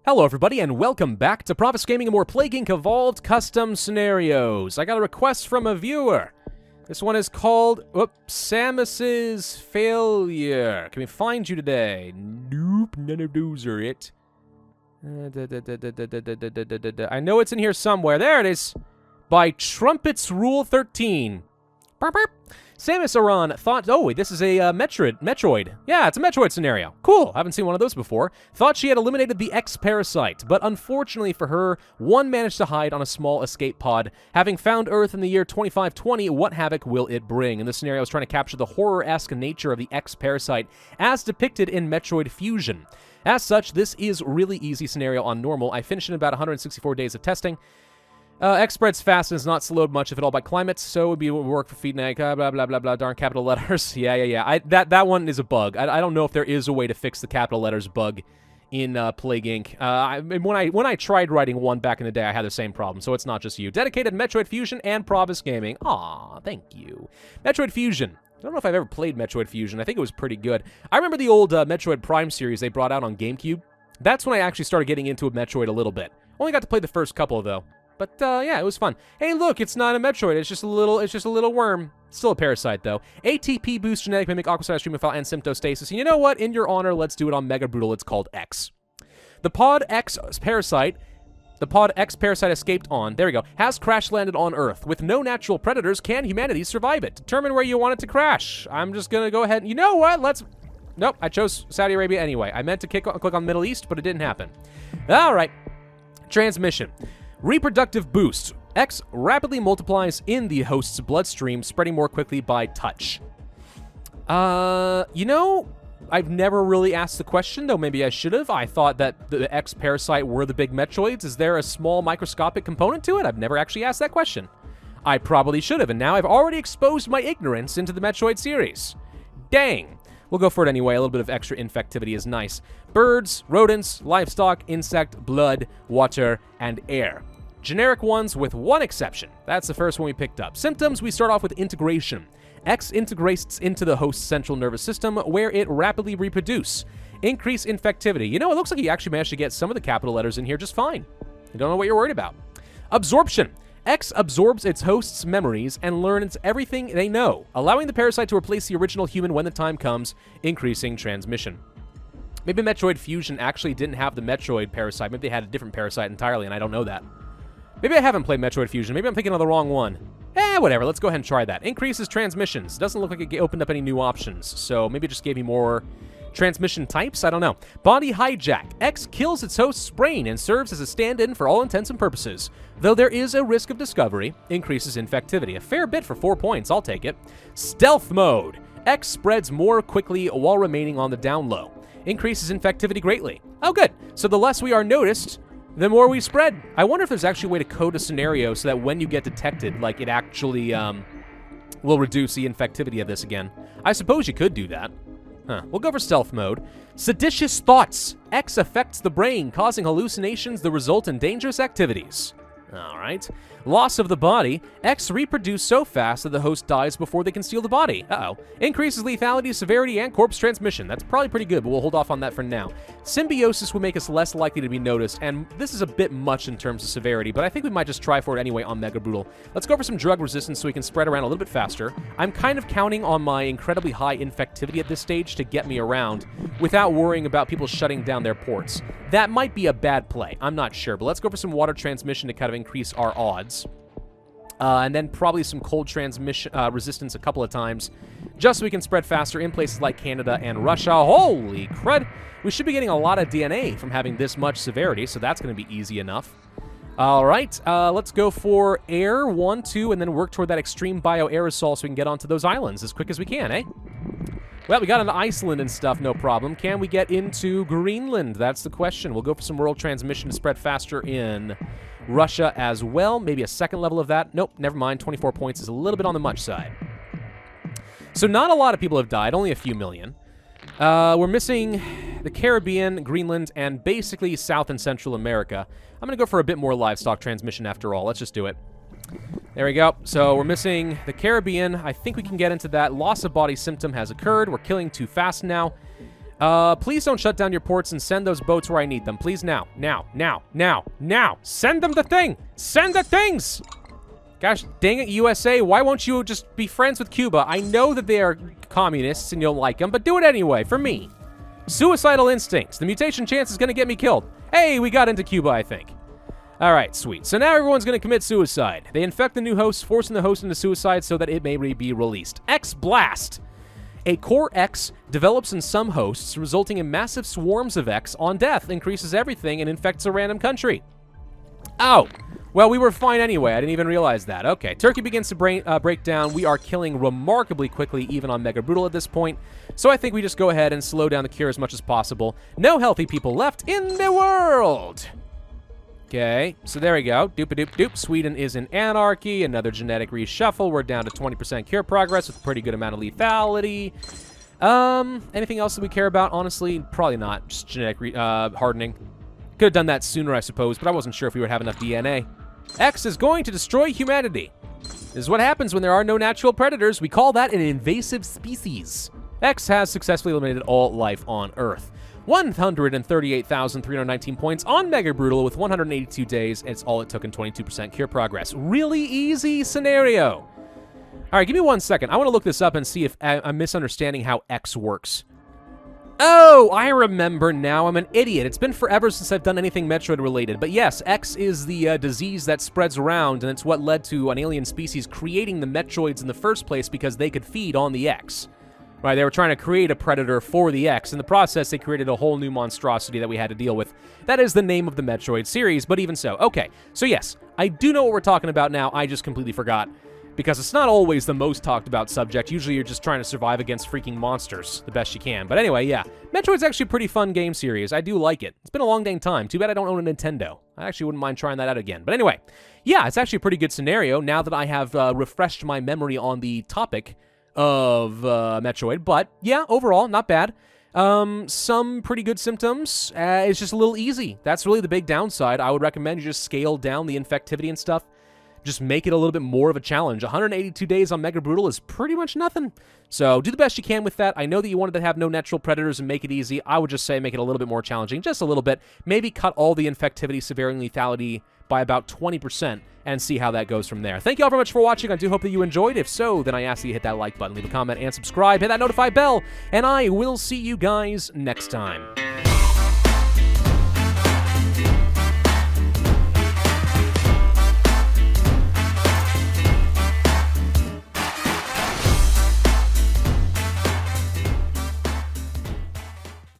Hello everybody, and welcome back to Pravus Gaming and more Plague Inc. Evolved Custom Scenarios. I got a request from a viewer. This one is called, Samus's Failure. Can we find you today? Nope, none of those are it. I know it's in here somewhere. There it is. By Trumpets Rule 13. Burp, burp. Samus Aran thought, oh, wait, this is a Metroid. Yeah, it's a Metroid scenario. Cool, haven't seen one of those before. Thought she had eliminated the X-Parasite, but unfortunately for her, one managed to hide on a small escape pod. Having found Earth in the year 2520, what havoc will it bring? In this scenario, I was trying to capture the horror-esque nature of the X-Parasite as depicted in Metroid Fusion. As such, this is really easy scenario on normal. I finished in about 164 days of testing. X spreads fast and is not slowed much, if at all, by climate, so it would be work for feedback, blah, blah, blah, blah, darn capital letters. Yeah. That one is a bug. I don't know if there is a way to fix the capital letters bug in Plague Inc. When I tried writing one back in the day, I had the same problem, so it's not just you. Dedicated Metroid Fusion and Pravus Gaming. Aw, thank you. Metroid Fusion. I don't know if I've ever played Metroid Fusion. I think it was pretty good. I remember the old Metroid Prime series they brought out on GameCube. That's when I actually started getting into Metroid a little bit. Only got to play the first couple, though. But, yeah, it was fun. Hey, look, it's not a Metroid. It's just a little worm. Still a parasite, though. ATP boost, genetic mimic, aquaside, stream file, and symptostasis. And you know what? In your honor, let's do it on Mega Brutal. It's called X. The Pod X parasite escaped on, there we go, has crash landed on Earth. With no natural predators, can humanity survive it? Determine where you want it to crash. I'm just gonna go ahead and, you know what? Nope, I chose Saudi Arabia anyway. I meant to click on Middle East, but it didn't happen. All right. Transmission. Reproductive boost. X rapidly multiplies in the host's bloodstream, spreading more quickly by touch. You know, I've never really asked the question, though maybe I should have. I thought that the X parasite were the big Metroids. Is there a small microscopic component to it? I've never actually asked that question. I probably should have, and now I've already exposed my ignorance into the Metroid series. Dang. We'll go for it anyway. A little bit of extra infectivity is nice. Birds, rodents, livestock, insect, blood, water, and air. Generic ones with one exception. That's the first one we picked up. Symptoms, we start off with integration. X integrates into the host's central nervous system, where it rapidly reproduces. Increase infectivity. You know, it looks like you actually managed to get some of the capital letters in here just fine. You don't know what you're worried about. Absorption. X absorbs its host's memories and learns everything they know, allowing the parasite to replace the original human when the time comes, increasing transmission. Maybe Metroid Fusion actually didn't have the Metroid parasite. Maybe they had a different parasite entirely, and I don't know that. Maybe I haven't played Metroid Fusion. Maybe I'm thinking of the wrong one. Whatever. Let's go ahead and try that. Increases transmissions. Doesn't look like it opened up any new options, so maybe it just gave me more transmission types? I don't know. Body hijack. X kills its host's brain and serves as a stand-in for all intents and purposes. Though there is a risk of discovery, increases infectivity. A fair bit for 4 points. I'll take it. Stealth mode. X spreads more quickly while remaining on the down low. Increases infectivity greatly. Oh, good. So the less we are noticed, the more we spread. I wonder if there's actually a way to code a scenario so that when you get detected, like, it actually will reduce the infectivity of this again. I suppose you could do that. We'll go for stealth mode. Seditious thoughts. X affects the brain, causing hallucinations that result in dangerous activities. All right. Loss of the body. X reproduce so fast that the host dies before they can steal the body. Increases lethality, severity, and corpse transmission. That's probably pretty good, but we'll hold off on that for now. Symbiosis will make us less likely to be noticed, and this is a bit much in terms of severity, but I think we might just try for it anyway on Mega Brutal. Let's go for some drug resistance so we can spread around a little bit faster. I'm kind of counting on my incredibly high infectivity at this stage to get me around without worrying about people shutting down their ports. That might be a bad play. I'm not sure, but let's go for some water transmission to kind of increase our odds. And then probably some cold transmission resistance a couple of times, just so we can spread faster in places like Canada and Russia. Holy crud! We should be getting a lot of DNA from having this much severity, so that's going to be easy enough. All right, let's go for air, 1, 2, and then work toward that extreme bioaerosol so we can get onto those islands as quick as we can, eh? Well, we got into Iceland and stuff, no problem. Can we get into Greenland? That's the question. We'll go for some world transmission to spread faster in Russia as well. Maybe a second level of that. Nope, never mind. 24 points is a little bit on the much side. So not a lot of people have died, only a few million. We're missing the Caribbean, Greenland, and basically South and Central America. I'm going to go for a bit more livestock transmission after all. Let's just do it. There we go. So we're missing the Caribbean. I think we can get into that. Loss of body symptom has occurred. We're killing too fast now. Please don't shut down your ports and send those boats where I need them. Please now. Now. Now. Now. Now. Send them the thing! Send the things! Gosh dang it, USA, why won't you just be friends with Cuba? I know that they are communists and you'll like them, but do it anyway, for me. Suicidal instincts. The mutation chance is gonna get me killed. Hey, we got into Cuba, I think. Alright, sweet. So now everyone's gonna commit suicide. They infect the new host, forcing the host into suicide so that it may be released. X Blast. A core X develops in some hosts, resulting in massive swarms of X on death, increases everything, and infects a random country. Oh! Well, we were fine anyway. I didn't even realize that. Okay, Turkey begins to break down. We are killing remarkably quickly, even on Mega Brutal at this point. So I think we just go ahead and slow down the cure as much as possible. No healthy people left in the world! Okay, so there we go. Doop-a-doop-doop. Sweden is in anarchy. Another genetic reshuffle. We're down to 20% cure progress with a pretty good amount of lethality. Anything else that we care about? Honestly, probably not. Just genetic hardening. Could have done that sooner, I suppose, but I wasn't sure if we would have enough DNA. X is going to destroy humanity. This is what happens when there are no natural predators. We call that an invasive species. X has successfully eliminated all life on Earth. 138,319 points on Mega Brutal with 182 days. It's all it took in 22% cure progress. Really easy scenario. All right, give me 1 second. I want to look this up and see if I'm misunderstanding how X works. Oh, I remember now. I'm an idiot. It's been forever since I've done anything Metroid related. But yes, X is the disease that spreads around, and it's what led to an alien species creating the Metroids in the first place because they could feed on the X. Right, they were trying to create a predator for the X. In the process, they created a whole new monstrosity that we had to deal with. That is the name of the Metroid series, but even so. Okay, so yes, I do know what we're talking about now. I just completely forgot. Because it's not always the most talked about subject. Usually you're just trying to survive against freaking monsters the best you can. But anyway, yeah. Metroid's actually a pretty fun game series. I do like it. It's been a long dang time. Too bad I don't own a Nintendo. I actually wouldn't mind trying that out again. But anyway, yeah, it's actually a pretty good scenario now that I have refreshed my memory on the topic of Metroid. But yeah, overall, not bad. Some pretty good symptoms. It's just a little easy. That's really the big downside. I would recommend you just scale down the infectivity and stuff. Just make it a little bit more of a challenge. 182 days on Mega Brutal is pretty much nothing. So do the best you can with that. I know that you wanted to have no natural predators and make it easy. I would just say make it a little bit more challenging, just a little bit. Maybe cut all the infectivity, severity, and lethality by about 20% and see how that goes from there. Thank you all very much for watching. I do hope that you enjoyed. If so, then I ask that you hit that like button, leave a comment, and subscribe. Hit that notify bell, and I will see you guys next time.